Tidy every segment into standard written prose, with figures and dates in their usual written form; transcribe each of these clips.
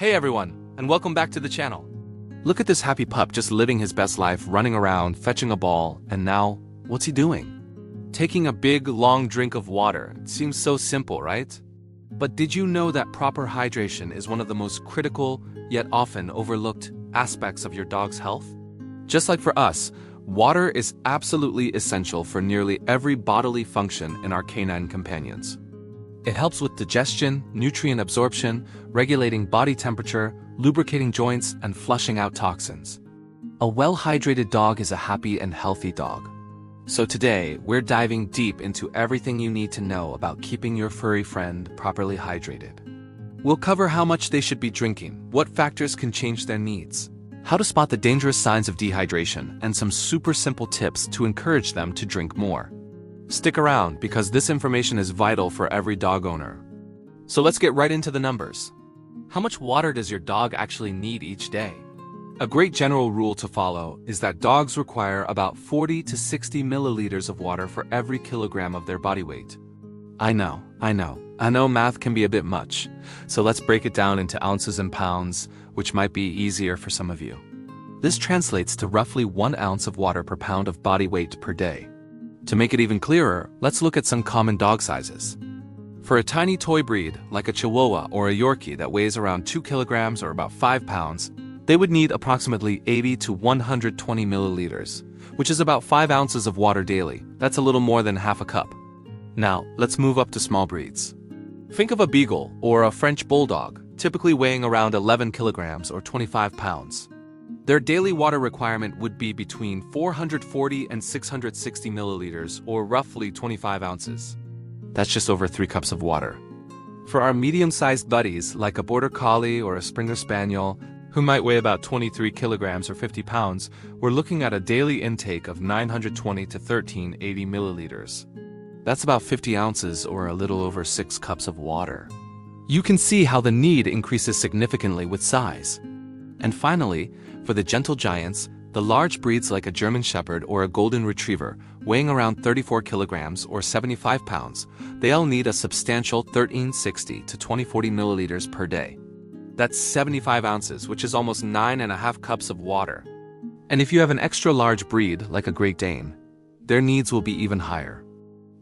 Hey everyone, and welcome back to the channel. Look at this happy pup just living his best life, running around, fetching a ball, and now, what's he doing? Taking a big, long drink of water. It seems so simple, right? But did you know that proper hydration is one of the most critical, yet often overlooked, aspects of your dog's health? Just like for us, water is absolutely essential for nearly every bodily function in our canine companions. It helps with digestion, nutrient absorption, regulating body temperature, lubricating joints, and flushing out toxins. A well-hydrated dog is a happy and healthy dog. So today, we're diving deep into everything you need to know about keeping your furry friend properly hydrated. We'll cover how much they should be drinking, what factors can change their needs, how to spot the dangerous signs of dehydration, and some super simple tips to encourage them to drink more. Stick around because this information is vital for every dog owner. So let's get right into the numbers. How much water does your dog actually need each day? A great general rule to follow is that dogs require about 40 to 60 milliliters of water for every kilogram of their body weight. I know math can be a bit much, so let's break it down into ounces and pounds, which might be easier for some of you. This translates to roughly 1 ounce of water per pound of body weight per day. To make it even clearer, let's look at some common dog sizes. For a tiny toy breed, like a Chihuahua or a Yorkie that weighs around 2 kilograms or about 5 pounds, they would need approximately 80 to 120 milliliters, which is about 5 ounces of water daily. That's a little more than half a cup. Now, let's move up to small breeds. Think of a Beagle or a French Bulldog, typically weighing around 11 kilograms or 25 pounds. Their daily water requirement would be between 440 and 660 milliliters, or roughly 25 ounces. That's just over 3 cups of water. For our medium-sized buddies, like a Border Collie or a Springer Spaniel, who might weigh about 23 kilograms or 50 pounds, we're looking at a daily intake of 920 to 1380 milliliters. That's about 50 ounces or a little over 6 cups of water. You can see how the need increases significantly with size. And finally, for the gentle giants, the large breeds like a German Shepherd or a Golden Retriever, weighing around 34 kilograms or 75 pounds, they all need a substantial 1360 to 2040 milliliters per day. That's 75 ounces, which is almost 9.5 cups of water. And if you have an extra large breed, like a Great Dane, their needs will be even higher.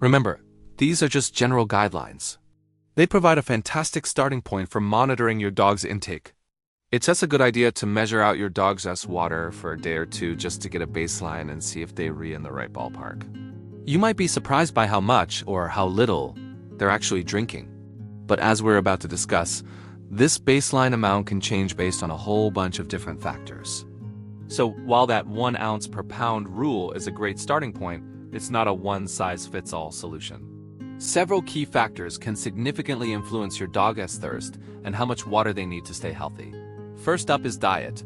Remember, these are just general guidelines. They provide a fantastic starting point for monitoring your dog's intake. It's just a good idea to measure out your dog's water for a day or two just to get a baseline and see if they are in the right ballpark. You might be surprised by how much or how little they're actually drinking. But as we're about to discuss, this baseline amount can change based on a whole bunch of different factors. So while that 1 ounce per pound rule is a great starting point, it's not a one-size-fits-all solution. Several key factors can significantly influence your dog's thirst and how much water they need to stay healthy. First up is diet.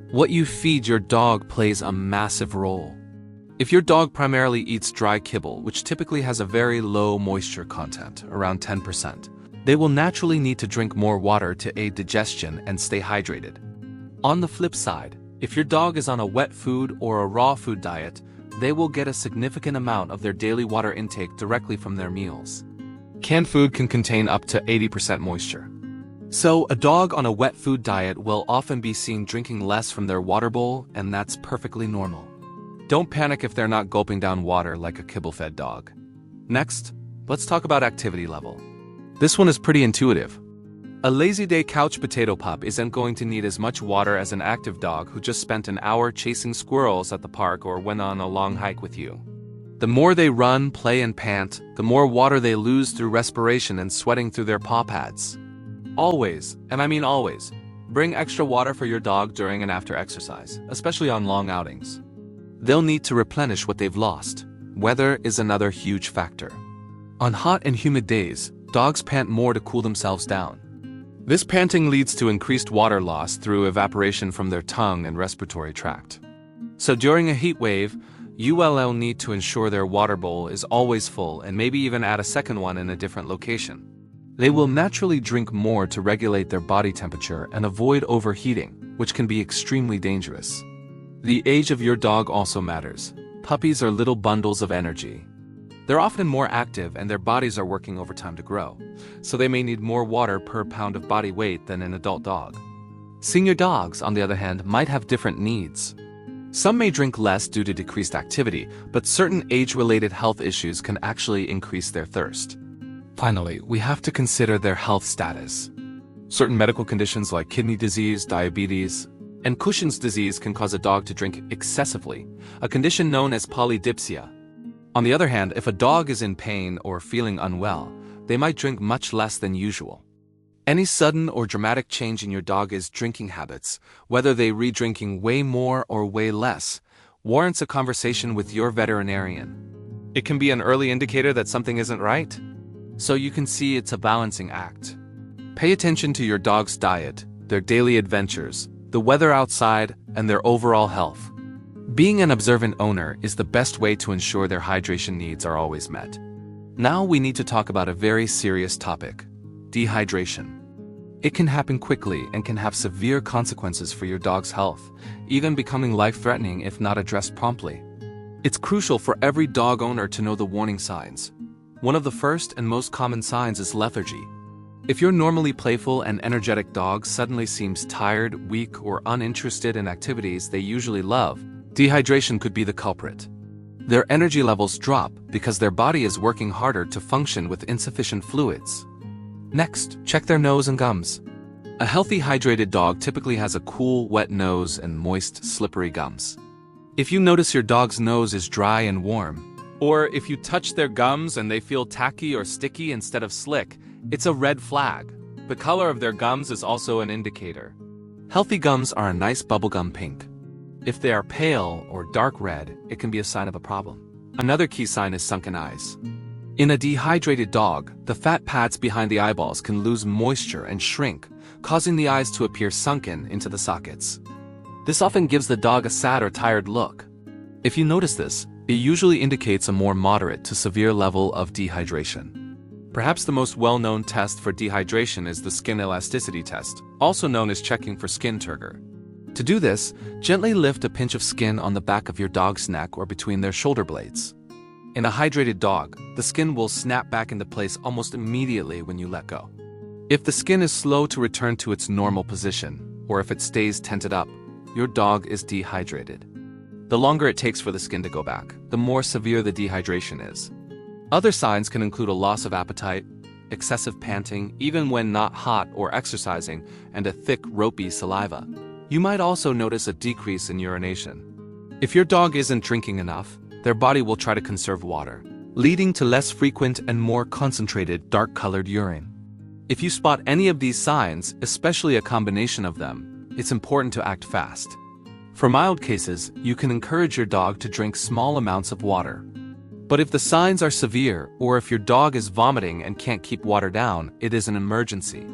What you feed your dog plays a massive role. If your dog primarily eats dry kibble, which typically has a very low moisture content, around 10%, they will naturally need to drink more water to aid digestion and stay hydrated. On the flip side, if your dog is on a wet food or a raw food diet, they will get a significant amount of their daily water intake directly from their meals. Canned food can contain up to 80% moisture. So, a dog on a wet food diet will often be seen drinking less from their water bowl, and that's perfectly normal. Don't panic if they're not gulping down water like a kibble-fed dog. Next, let's talk about activity level. This one is pretty intuitive. A lazy day couch potato pup isn't going to need as much water as an active dog who just spent an hour chasing squirrels at the park or went on a long hike with you. The more they run, play, and pant, the more water they lose through respiration and sweating through their paw pads. Always, and I mean always, bring extra water for your dog during and after exercise, especially on long outings. They'll need to replenish what they've lost. Weather is another huge factor. On hot and humid days, dogs pant more to cool themselves down. This panting leads to increased water loss through evaporation from their tongue and respiratory tract. So during a heat wave, you'll need to ensure their water bowl is always full and maybe even add a second one in a different location. They will naturally drink more to regulate their body temperature and avoid overheating, which can be extremely dangerous. The age of your dog also matters. Puppies are little bundles of energy. They're often more active and their bodies are working overtime to grow, so they may need more water per pound of body weight than an adult dog. Senior dogs, on the other hand, might have different needs. Some may drink less due to decreased activity, but certain age-related health issues can actually increase their thirst. Finally, we have to consider their health status. Certain medical conditions like kidney disease, diabetes, and Cushing's disease can cause a dog to drink excessively, a condition known as polydipsia. On the other hand, if a dog is in pain or feeling unwell, they might drink much less than usual. Any sudden or dramatic change in your dog's drinking habits, whether they re-drinking way more or way less, warrants a conversation with your veterinarian. It can be an early indicator that something isn't right, so you can see it's a balancing act. Pay attention to your dog's diet, their daily adventures, the weather outside, and their overall health. Being an observant owner is the best way to ensure their hydration needs are always met. Now we need to talk about a very serious topic: dehydration. It can happen quickly and can have severe consequences for your dog's health, even becoming life-threatening if not addressed promptly. It's crucial for every dog owner to know the warning signs. One of the first and most common signs is lethargy. If your normally playful and energetic dog suddenly seems tired, weak, or uninterested in activities they usually love, dehydration could be the culprit. Their energy levels drop because their body is working harder to function with insufficient fluids. Next, check their nose and gums. A healthy hydrated dog typically has a cool, wet nose and moist, slippery gums. If you notice your dog's nose is dry and warm, or if you touch their gums and they feel tacky or sticky instead of slick, it's a red flag. The color of their gums is also an indicator. Healthy gums are a nice bubblegum pink. If they are pale or dark red, it can be a sign of a problem. Another key sign is sunken eyes. In a dehydrated dog, the fat pads behind the eyeballs can lose moisture and shrink, causing the eyes to appear sunken into the sockets. This often gives the dog a sad or tired look. If you notice this, it usually indicates a more moderate to severe level of dehydration. Perhaps the most well-known test for dehydration is the skin elasticity test, also known as checking for skin turgor. To do this, gently lift a pinch of skin on the back of your dog's neck or between their shoulder blades. In a hydrated dog, the skin will snap back into place almost immediately when you let go. If the skin is slow to return to its normal position, or if it stays tented up, your dog is dehydrated. The longer it takes for the skin to go back, the more severe the dehydration is. Other signs can include a loss of appetite, excessive panting, even when not hot or exercising, and a thick, ropey saliva. You might also notice a decrease in urination. If your dog isn't drinking enough, their body will try to conserve water, leading to less frequent and more concentrated dark-colored urine. If you spot any of these signs, especially a combination of them, it's important to act fast. For mild cases, you can encourage your dog to drink small amounts of water. But if the signs are severe, or if your dog is vomiting and can't keep water down, it is an emergency.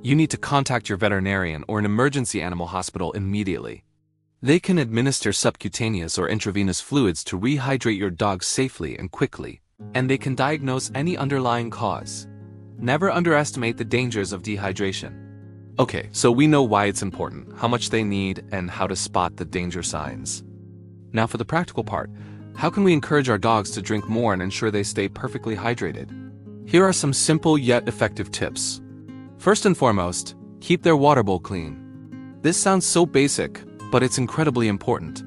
You need to contact your veterinarian or an emergency animal hospital immediately. They can administer subcutaneous or intravenous fluids to rehydrate your dog safely and quickly, and they can diagnose any underlying cause. Never underestimate the dangers of dehydration. Okay, so we know why it's important, how much they need, and how to spot the danger signs. Now for the practical part. How can we encourage our dogs to drink more and ensure they stay perfectly hydrated? Here are some simple yet effective tips. First and foremost, keep their water bowl clean. This sounds so basic, but it's incredibly important.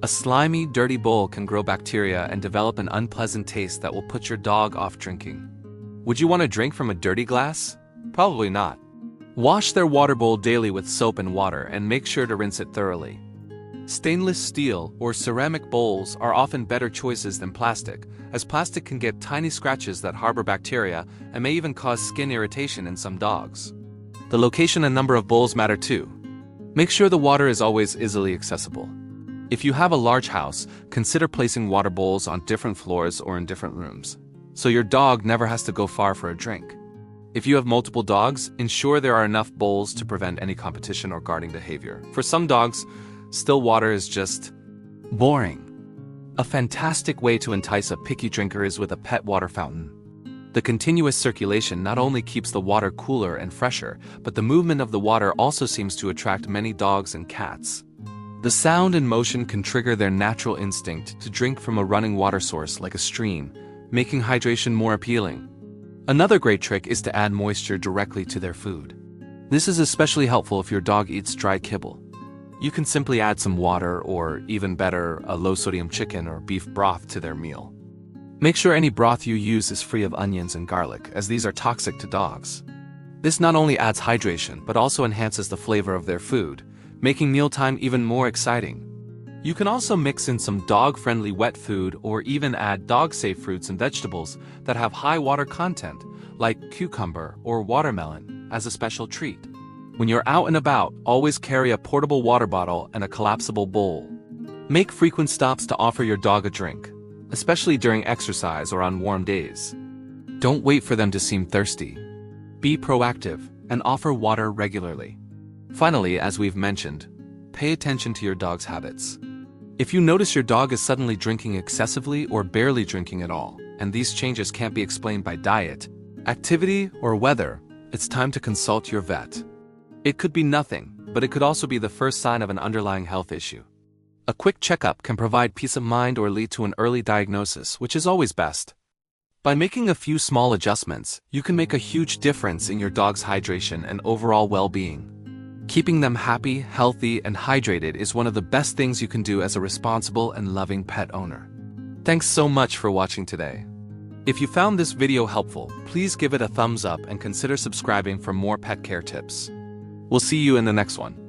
A slimy, dirty bowl can grow bacteria and develop an unpleasant taste that will put your dog off drinking. Would you want to drink from a dirty glass? Probably not. Wash their water bowl daily with soap and water and make sure to rinse it thoroughly. Stainless steel or ceramic bowls are often better choices than plastic, as plastic can get tiny scratches that harbor bacteria and may even cause skin irritation in some dogs. The location and number of bowls matter too. Make sure the water is always easily accessible. If you have a large house, consider placing water bowls on different floors or in different rooms, so your dog never has to go far for a drink. If you have multiple dogs, ensure there are enough bowls to prevent any competition or guarding behavior. For some dogs, still water is just boring. A fantastic way to entice a picky drinker is with a pet water fountain. The continuous circulation not only keeps the water cooler and fresher, but the movement of the water also seems to attract many dogs and cats. The sound and motion can trigger their natural instinct to drink from a running water source like a stream, making hydration more appealing. Another great trick is to add moisture directly to their food. This is especially helpful if your dog eats dry kibble. You can simply add some water or, even better, a low-sodium chicken or beef broth to their meal. Make sure any broth you use is free of onions and garlic, as these are toxic to dogs. This not only adds hydration but also enhances the flavor of their food, making mealtime even more exciting. You can also mix in some dog-friendly wet food or even add dog-safe fruits and vegetables that have high water content, like cucumber or watermelon, as a special treat. When you're out and about, always carry a portable water bottle and a collapsible bowl. Make frequent stops to offer your dog a drink, especially during exercise or on warm days. Don't wait for them to seem thirsty. Be proactive and offer water regularly. Finally, as we've mentioned, pay attention to your dog's habits. If you notice your dog is suddenly drinking excessively or barely drinking at all, and these changes can't be explained by diet, activity, or weather, it's time to consult your vet. It could be nothing, but it could also be the first sign of an underlying health issue. A quick checkup can provide peace of mind or lead to an early diagnosis, which is always best. By making a few small adjustments, you can make a huge difference in your dog's hydration and overall well-being. Keeping them happy, healthy, and hydrated is one of the best things you can do as a responsible and loving pet owner. Thanks so much for watching today. If you found this video helpful, please give it a thumbs up and consider subscribing for more pet care tips. We'll see you in the next one.